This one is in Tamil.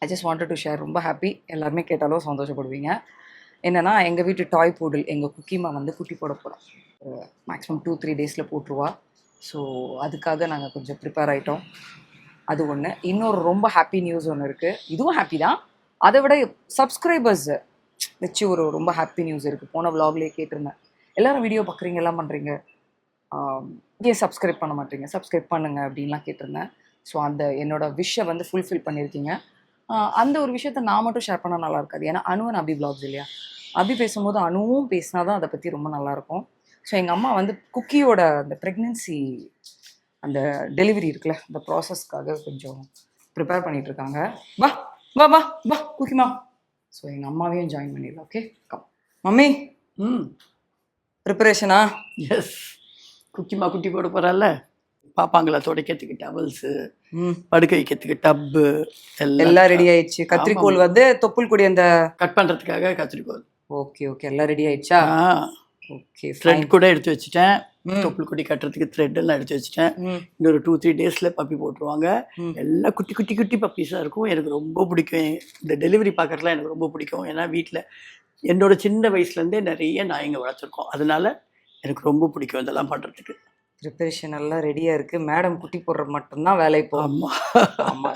I just wanted to share. ரொம்ப ஹாப்பி. எல்லாருமே கேட்டாலும் சந்தோஷப்படுவீங்க. என்னென்னா எங்கள் வீட்டு டாய் பூடில் எங்கள் குக்கிமா வந்து குட்டி போட போகிறோம். மேக்ஸிமம் 2-3 டேஸில் போட்டுருவா. ஸோ அதுக்காக நாங்கள் கொஞ்சம் ப்ரிப்பேர் ஆகிட்டோம். அது ஒன்று. இன்னொரு ரொம்ப ஹாப்பி நியூஸ் ஒன்று இருக்குது. இதுவும் ஹாப்பி தான். அதை விட சப்ஸ்கிரைபர்ஸ் வச்சு ஒரு ரொம்ப ஹாப்பி நியூஸ் இருக்குது. போன விலாக்லேயே கேட்டிருந்தேன். எல்லோரும் வீடியோ பார்க்குறீங்க, எல்லாம் பண்ணுறீங்க, ஏன் சப்ஸ்கிரைப் பண்ண மாட்டீங்க, சப்ஸ்கிரைப் பண்ணுங்க அப்படின்லாம் கேட்டிருந்தேன். ஸோ அந்த என்னோடய விஷை வந்து ஃபுல்ஃபில் பண்ணியிருக்கீங்க. அந்த ஒரு விஷயத்த நான் மட்டும் ஷேர் பண்ணால் நல்லா இருக்காது. ஏன்னா அனுவன் அபி விலாக்ஸ் இல்லையா? அபி பேசும்போது அனுவும் பேசினா தான் அதை பற்றி ரொம்ப நல்லாயிருக்கும். ஸோ எங்கள் அம்மா வந்து குக்கியோட அந்த ப்ரெக்னென்சி அந்த டெலிவரி இருக்குல்ல, அந்த ப்ராசஸ்க்காக கொஞ்சம் ப்ரிப்பேர் பண்ணிகிட்ருக்காங்க. வா வா வா வா குக்கிமா. ஸோ எங்கள் அம்மாவையும் ஜாயின் பண்ணிடலாம். Okay come mummy. ப்ரிப்பரேஷனா? எஸ். குக்கிமா குட்டி போட போகிறால, பாப்பாங்களா துடைக்கிறதுக்கு டவல்ஸு, படுக்க வைக்கிறதுக்கு டப்பு எல்லாம் ரெடி ஆயிடுச்சு. கத்திரிக்கோல் வந்து தொப்புள் கொடி அந்த கட் பண்ணுறதுக்காக கத்திரிக்கோல். ஓகே ஓகே, எல்லாம் ரெடி ஆயிடுச்சா? ஓகே. த்ரெட் கூட எடுத்து வச்சுட்டேன். தொப்புள் கொடி கட்டுறதுக்கு த்ரெட் எல்லாம் எடுத்து வச்சுட்டேன். இன்னொரு 2-3 டேஸில் பப்பி போட்டுருவாங்க. எல்லாம் குட்டி குட்டி குட்டி பப்பீஸாக இருக்கும். எனக்கு ரொம்ப பிடிக்கும். இந்த டெலிவரி பார்க்குறதுலாம் எனக்கு ரொம்ப பிடிக்கும். ஏன்னா வீட்டில் என்னோட சின்ன வயசுலேருந்தே நிறைய நாய்ங்க வளர்த்துருக்கோம். அதனால எனக்கு ரொம்ப பிடிக்கும் இதெல்லாம் பண்ணுறதுக்கு. ப்ரிப்பரேஷன் எல்லாம் ரெடியாக இருக்குது. மேடம் குட்டி போடுற மட்டும்தான் வேலை இப்போ. ஆமாம் ஆமாம்.